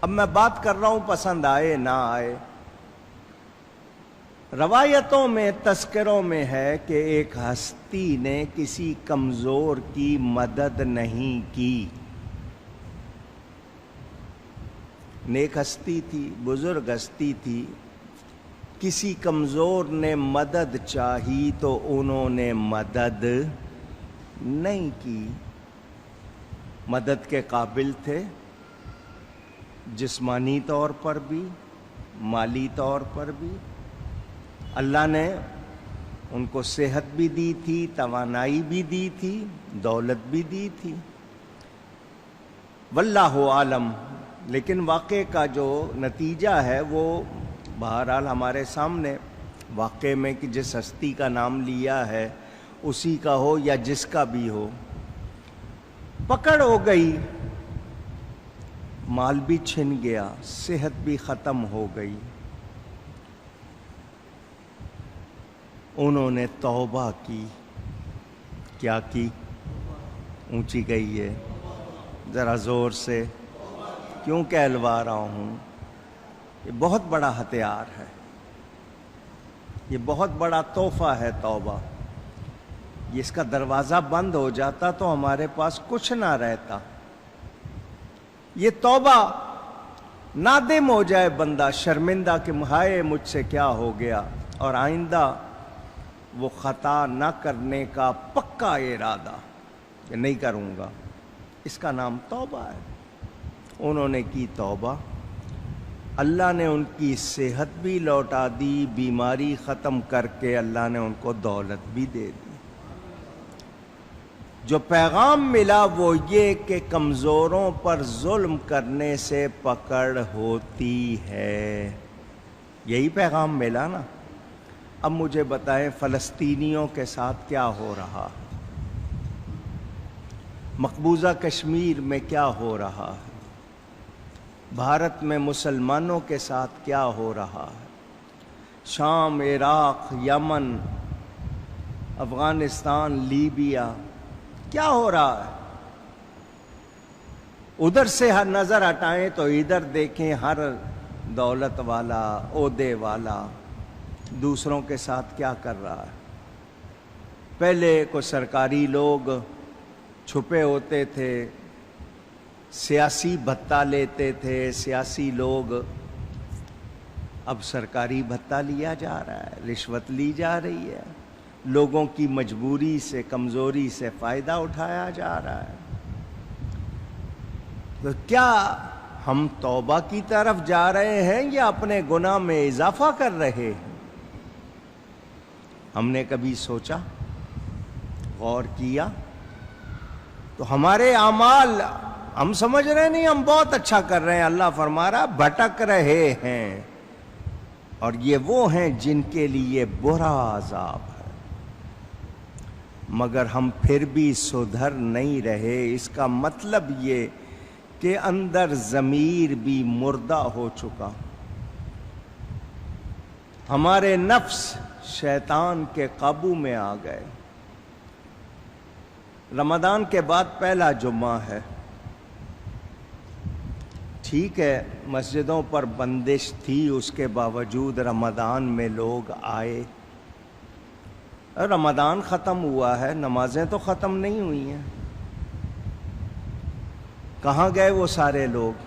اب میں بات کر رہا ہوں پسند آئے نہ آئے، روایتوں میں تذکروں میں ہے کہ ایک ہستی نے کسی کمزور کی مدد نہیں کی، نیک ہستی تھی، بزرگ ہستی تھی، کسی کمزور نے مدد چاہی تو انہوں نے مدد نہیں کی۔ مدد کے قابل تھے، جسمانی طور پر بھی، مالی طور پر بھی۔ اللہ نے ان کو صحت بھی دی تھی، توانائی بھی دی تھی، دولت بھی دی تھی، واللہ عالم۔ لیکن واقعے کا جو نتیجہ ہے وہ بہرحال ہمارے سامنے، واقعے میں کہ جس ہستی کا نام لیا ہے اسی کا ہو یا جس کا بھی ہو، پکڑ ہو گئی، مال بھی چھن گیا، صحت بھی ختم ہو گئی۔ انہوں نے توبہ کی۔ کیا کی؟ اونچی گئی ہے، ذرا زور سے، کیوں کہلوا رہا ہوں؟ یہ بہت بڑا ہتھیار ہے، یہ بہت بڑا تحفہ ہے توبہ۔ یہ اس کا دروازہ بند ہو جاتا تو ہمارے پاس کچھ نہ رہتا۔ یہ توبہ، نادم ہو جائے بندہ، شرمندہ کہ ہائے مجھ سے کیا ہو گیا، اور آئندہ وہ خطا نہ کرنے کا پکا ارادہ کہ نہیں کروں گا، اس کا نام توبہ ہے۔ انہوں نے کی توبہ، اللہ نے ان کی صحت بھی لوٹا دی، بیماری ختم کر کے اللہ نے ان کو دولت بھی دے دی۔ جو پیغام ملا وہ یہ کہ کمزوروں پر ظلم کرنے سے پکڑ ہوتی ہے، یہی پیغام ملا نا۔ اب مجھے بتائیں فلسطینیوں کے ساتھ کیا ہو رہا ہے، مقبوضہ کشمیر میں کیا ہو رہا ہے، بھارت میں مسلمانوں کے ساتھ کیا ہو رہا ہے، شام، عراق، یمن، افغانستان، لیبیا، کیا ہو رہا ہے؟ ادھر سے ہر نظر ہٹائیں تو ادھر دیکھیں، ہر دولت والا، عہدے والا دوسروں کے ساتھ کیا کر رہا ہے۔ پہلے کوئی سرکاری لوگ چھپے ہوتے تھے، سیاسی بھتہ لیتے تھے سیاسی لوگ، اب سرکاری بھتہ لیا جا رہا ہے، رشوت لی جا رہی ہے، لوگوں کی مجبوری سے، کمزوری سے فائدہ اٹھایا جا رہا ہے۔ تو کیا ہم توبہ کی طرف جا رہے ہیں یا اپنے گناہ میں اضافہ کر رہے ہیں؟ ہم نے کبھی سوچا، غور کیا؟ تو ہمارے اعمال، ہم سمجھ رہے نہیں ہم بہت اچھا کر رہے ہیں، اللہ فرما رہا بھٹک رہے ہیں، اور یہ وہ ہیں جن کے لیے برا عذاب ہے۔ مگر ہم پھر بھی سدھر نہیں رہے، اس کا مطلب یہ کہ اندر ضمیر بھی مردہ ہو چکا، ہمارے نفس شیطان کے قابو میں آ گئے۔ رمضان کے بعد پہلا جمعہ ہے، ٹھیک ہے مسجدوں پر بندش تھی، اس کے باوجود رمضان میں لوگ آئے۔ رمضان ختم ہوا ہے، نمازیں تو ختم نہیں ہوئی ہیں، کہاں گئے وہ سارے لوگ؟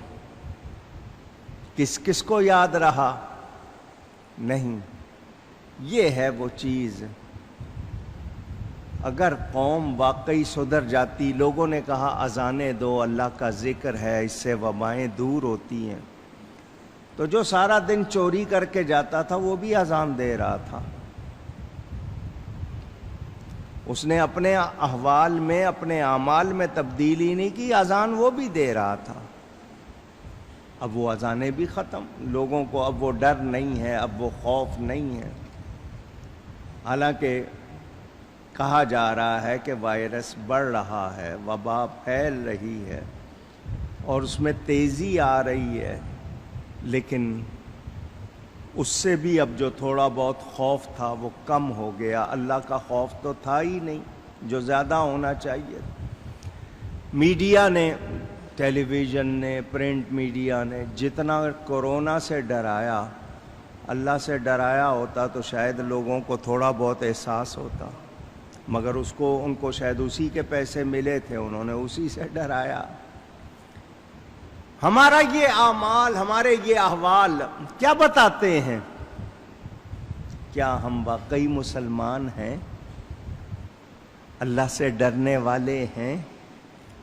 کس کس کو یاد رہا؟ نہیں، یہ ہے وہ چیز۔ اگر قوم واقعی سدھر جاتی، لوگوں نے کہا اذانیں دو، اللہ کا ذکر ہے، اس سے وبائیں دور ہوتی ہیں، تو جو سارا دن چوری کر کے جاتا تھا وہ بھی اذان دے رہا تھا، اس نے اپنے احوال میں، اپنے اعمال میں تبدیلی نہیں کی، اذان وہ بھی دے رہا تھا۔ اب وہ اذانیں بھی ختم، لوگوں کو اب وہ ڈر نہیں ہے، اب وہ خوف نہیں ہے۔ حالانکہ کہا جا رہا ہے کہ وائرس بڑھ رہا ہے، وبا پھیل رہی ہے اور اس میں تیزی آ رہی ہے، لیکن اس سے بھی اب جو تھوڑا بہت خوف تھا وہ کم ہو گیا۔ اللہ کا خوف تو تھا ہی نہیں جو زیادہ ہونا چاہیے۔ میڈیا نے ٹیلی ویژن نے، پرنٹ میڈیا نے جتنا کورونا سے ڈرایا، اللہ سے ڈرایا ہوتا تو شاید لوگوں کو تھوڑا بہت احساس ہوتا، مگر ان کو شاید اسی کے پیسے ملے تھے، انہوں نے اسی سے ڈرایا۔ ہمارا یہ اعمال، ہمارے یہ احوال کیا بتاتے ہیں؟ کیا ہم واقعی مسلمان ہیں؟ اللہ سے ڈرنے والے ہیں؟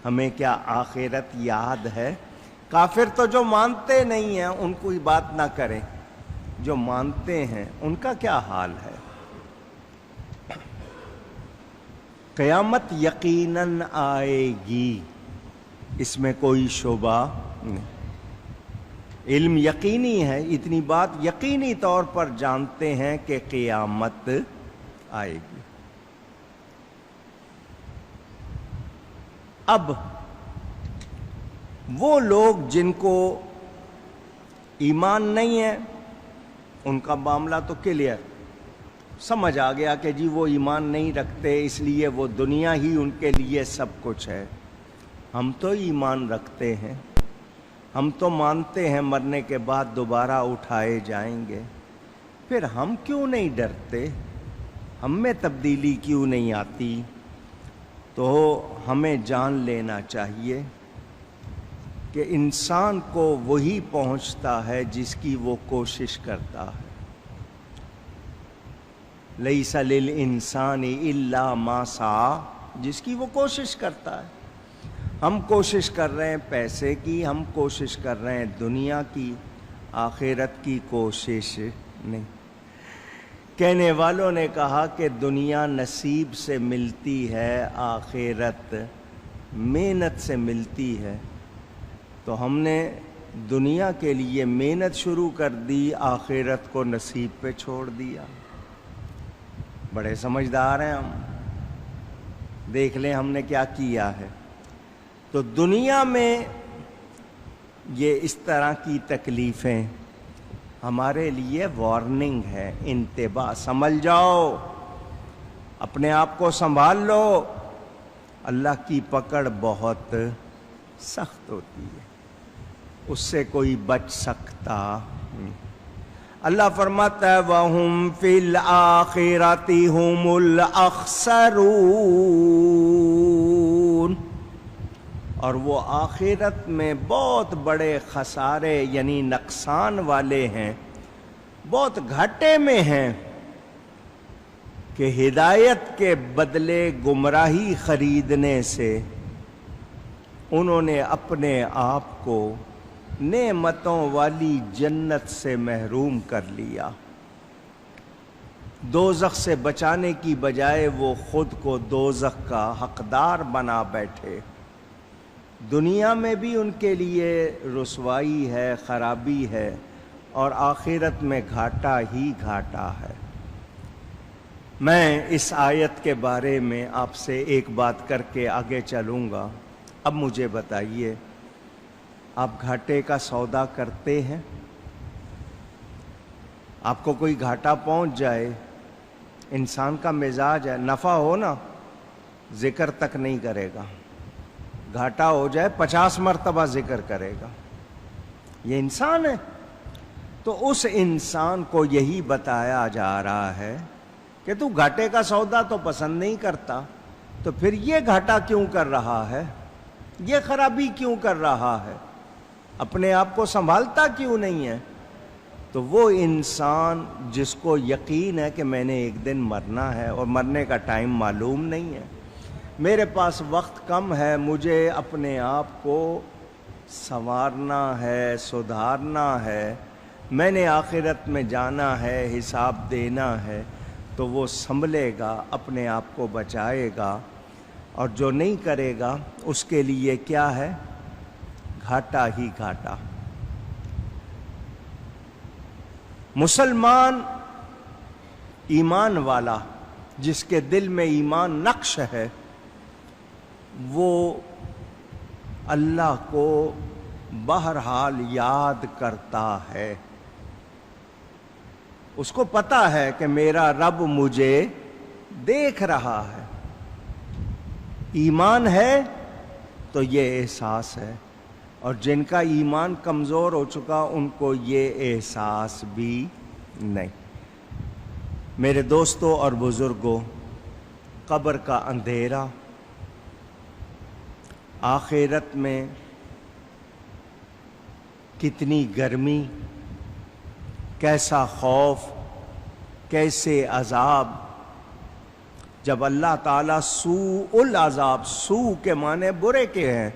ہمیں کیا آخرت یاد ہے؟ کافر تو جو مانتے نہیں ہیں ان کو بات نہ کریں، جو مانتے ہیں ان کا کیا حال ہے؟ قیامت یقیناً آئے گی، اس میں کوئی شبہ نہیں۔ علم یقینی ہے، اتنی بات یقینی طور پر جانتے ہیں کہ قیامت آئے گی۔ اب وہ لوگ جن کو ایمان نہیں ہے ان کا معاملہ تو کلیئر، سمجھ آ گیا کہ جی وہ ایمان نہیں رکھتے، اس لیے وہ دنیا ہی ان کے لیے سب کچھ ہے۔ ہم تو ایمان رکھتے ہیں، ہم تو مانتے ہیں مرنے کے بعد دوبارہ اٹھائے جائیں گے، پھر ہم کیوں نہیں ڈرتے؟ ہم میں تبدیلی کیوں نہیں آتی؟ تو ہمیں جان لینا چاہیے کہ انسان کو وہی پہنچتا ہے جس کی وہ کوشش کرتا ہے۔ لیس للانسان الا ما سعی، جس کی وہ کوشش کرتا ہے۔ ہم کوشش کر رہے ہیں پیسے کی، ہم کوشش کر رہے ہیں دنیا کی، آخرت کی کوشش نہیں۔ کہنے والوں نے کہا کہ دنیا نصیب سے ملتی ہے، آخرت محنت سے ملتی ہے، تو ہم نے دنیا کے لیے محنت شروع کر دی، آخرت کو نصیب پہ چھوڑ دیا۔ بڑے سمجھدار ہیں ہم، دیکھ لیں ہم نے کیا کیا ہے۔ تو دنیا میں یہ اس طرح کی تکلیفیں ہمارے لیے وارننگ ہے، انتباہ، سنبھل جاؤ، اپنے آپ کو سنبھال لو، اللہ کی پکڑ بہت سخت ہوتی ہے، اس سے کوئی بچ سکتا نہیں۔ اللہ فرماتا ہے وَهُمْ فِي الْآخِرَةِ هُمُ الْأَخْسَرُونَ، اور وہ آخرت میں بہت بڑے خسارے یعنی نقصان والے ہیں، بہت گھاٹے میں ہیں کہ ہدایت کے بدلے گمراہی خریدنے سے انہوں نے اپنے آپ کو نعمتوں والی جنت سے محروم کر لیا۔ دوزخ سے بچانے کی بجائے وہ خود کو دوزخ کا حقدار بنا بیٹھے۔ دنیا میں بھی ان کے لیے رسوائی ہے، خرابی ہے، اور آخرت میں گھاٹا ہی گھاٹا ہے۔ میں اس آیت کے بارے میں آپ سے ایک بات کر کے آگے چلوں گا۔ اب مجھے بتائیے، آپ گھاٹے کا سودا کرتے ہیں؟ آپ کو کوئی گھاٹا پہنچ جائے، انسان کا مزاج ہے، نفع ہو نا ذکر تک نہیں کرے گا، گھاٹا ہو جائے 50 مرتبہ ذکر کرے گا، یہ انسان ہے۔ تو اس انسان کو یہی بتایا جا رہا ہے کہ تو گھاٹے کا سودا تو پسند نہیں کرتا، تو پھر یہ گھاٹا کیوں کر رہا ہے، یہ خرابی کیوں کر رہا ہے، اپنے آپ کو سنبھالتا کیوں نہیں ہے؟ تو وہ انسان جس کو یقین ہے کہ میں نے ایک دن مرنا ہے اور مرنے کا ٹائم معلوم نہیں ہے، میرے پاس وقت کم ہے، مجھے اپنے آپ کو سنوارنا ہے، سدھارنا ہے، میں نے آخرت میں جانا ہے، حساب دینا ہے، تو وہ سنبھلے گا، اپنے آپ کو بچائے گا، اور جو نہیں کرے گا اس کے لیے کیا ہے؟ گھاٹا ہی گھاٹا۔ مسلمان ایمان والا، جس کے دل میں ایمان نقش ہے، وہ اللہ کو بہرحال یاد کرتا ہے، اس کو پتا ہے کہ میرا رب مجھے دیکھ رہا ہے۔ ایمان ہے تو یہ احساس ہے، اور جن کا ایمان کمزور ہو چکا ان کو یہ احساس بھی نہیں۔ میرے دوستوں اور بزرگوں، قبر کا اندھیرا، آخرت میں کتنی گرمی، کیسا خوف، کیسے عذاب، جب اللہ تعالیٰ سوء العذاب، سوء کے معنی برے کے ہیں،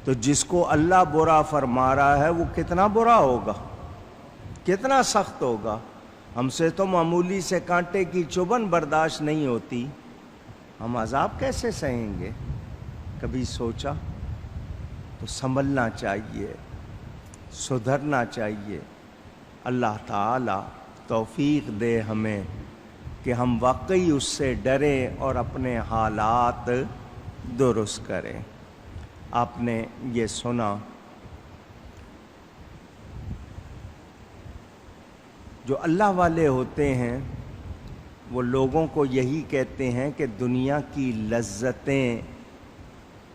تو جس کو اللہ برا فرما رہا ہے وہ کتنا برا ہوگا، کتنا سخت ہوگا۔ ہم سے تو معمولی سے کانٹے کی چبھن برداشت نہیں ہوتی، ہم عذاب کیسے سہیں گے؟ کبھی سوچا؟ تو سنبھلنا چاہیے، سدھرنا چاہیے۔ اللہ تعالی توفیق دے ہمیں کہ ہم واقعی اس سے ڈریں اور اپنے حالات درست کریں۔ آپ نے یہ سنا، جو اللہ والے ہوتے ہیں وہ لوگوں کو یہی کہتے ہیں کہ دنیا کی لذتیں،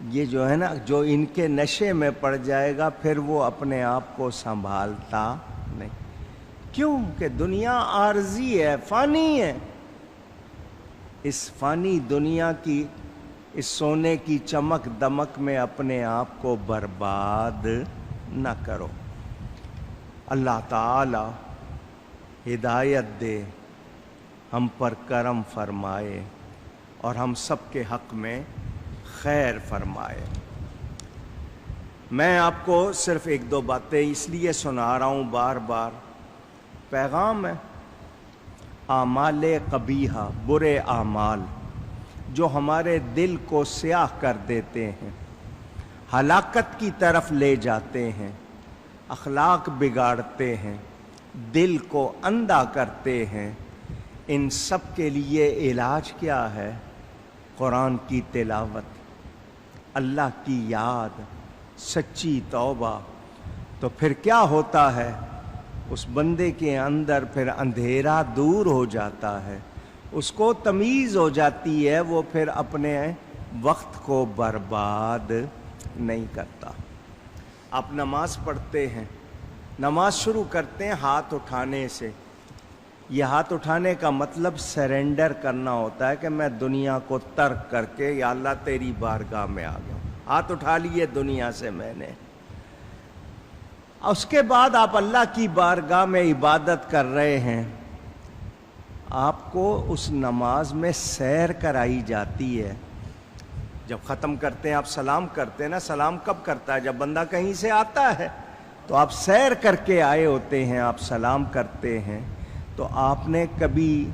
یہ جو ہے نا، جو ان کے نشے میں پڑ جائے گا پھر وہ اپنے آپ کو سنبھالتا نہیں۔ کیوں؟ کہ دنیا عارضی ہے، فانی ہے۔ اس فانی دنیا کی، اس سونے کی چمک دمک میں اپنے آپ کو برباد نہ کرو۔ اللہ تعالی ہدایت دے، ہم پر کرم فرمائے اور ہم سب کے حق میں خیر فرمائے۔ میں آپ کو صرف ایک دو باتیں اس لیے سنا رہا ہوں بار بار، پیغام ہے۔ اعمال قبیحہ، برے اعمال جو ہمارے دل کو سیاہ کر دیتے ہیں، ہلاکت کی طرف لے جاتے ہیں، اخلاق بگاڑتے ہیں، دل کو اندھا کرتے ہیں، ان سب کے لیے علاج کیا ہے؟ قرآن کی تلاوت، اللہ کی یاد، سچی توبہ۔ تو پھر کیا ہوتا ہے؟ اس بندے کے اندر پھر اندھیرا دور ہو جاتا ہے، اس کو تمیز ہو جاتی ہے، وہ پھر اپنے وقت کو برباد نہیں کرتا۔ آپ نماز پڑھتے ہیں، نماز شروع کرتے ہیں ہاتھ اٹھانے سے۔ یہ ہاتھ اٹھانے کا مطلب سرنڈر کرنا ہوتا ہے کہ میں دنیا کو ترک کر کے یا اللہ تیری بارگاہ میں آ گیا ہوں، ہاتھ اٹھا لیے دنیا سے میں نے۔ اس کے بعد آپ اللہ کی بارگاہ میں عبادت کر رہے ہیں، آپ کو اس نماز میں سیر کرائی جاتی ہے۔ جب ختم کرتے ہیں آپ سلام کرتے ہیں نا، سلام کب کرتا ہے؟ جب بندہ کہیں سے آتا ہے، تو آپ سیر کر کے آئے ہوتے ہیں، آپ سلام کرتے ہیں۔ تو آپ نے کبھی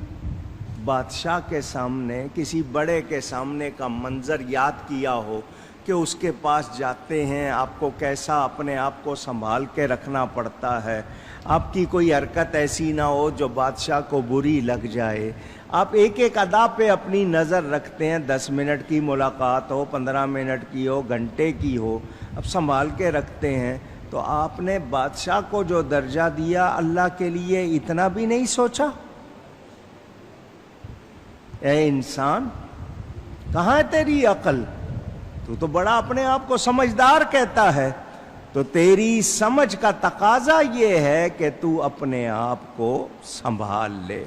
بادشاہ کے سامنے، کسی بڑے کے سامنے کا منظر یاد کیا ہو کہ اس کے پاس جاتے ہیں، آپ کو کیسا اپنے آپ کو سنبھال کے رکھنا پڑتا ہے، آپ کی کوئی حرکت ایسی نہ ہو جو بادشاہ کو بری لگ جائے، آپ ایک ایک ادا پہ اپنی نظر رکھتے ہیں، 10 منٹ کی ملاقات ہو، 15 منٹ کی ہو، گھنٹے کی ہو، اب سنبھال کے رکھتے ہیں۔ تو آپ نے بادشاہ کو جو درجہ دیا، اللہ کے لیے اتنا بھی نہیں سوچا؟ اے انسان، کہاں ہے تیری عقل؟ تو بڑا اپنے آپ کو سمجھدار کہتا ہے، تو تیری سمجھ کا تقاضا یہ ہے کہ تو اپنے آپ کو سنبھال لے۔